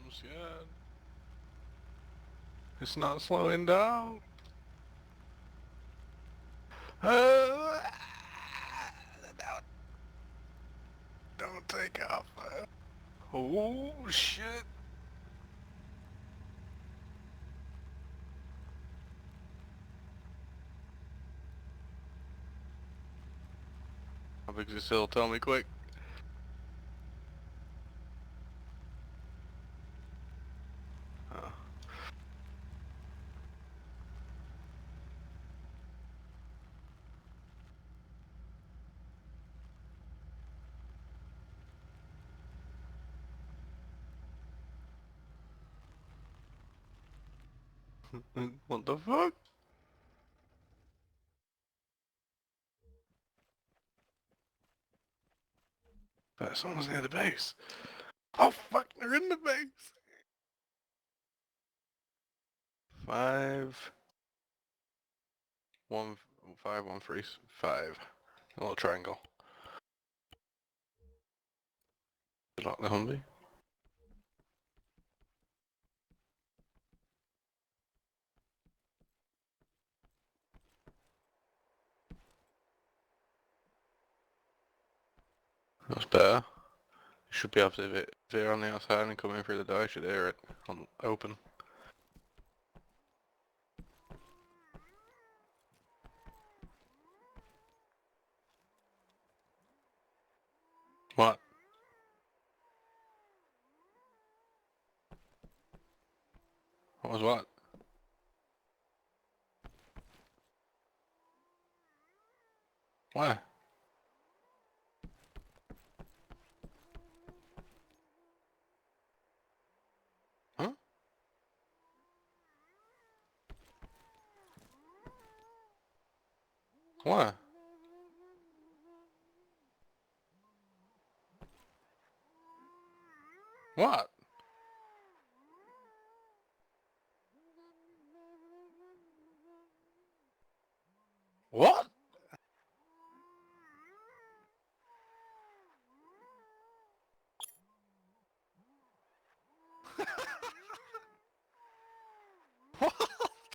almost yet. It's not slowing down. Uh, don't take off. Oh shit. How big is this hill? Tell me quick. Oh. What the fuck? That's almost near the base. Oh fuck, they're in the base. 5, 1, 5, 1, 3, 5. A little triangle. Lock the Humvee. That's better. You should be able to, if they're on the outside and come in through the door, you should hear it on open. What? What was what? Why? Huh? Why? What? What?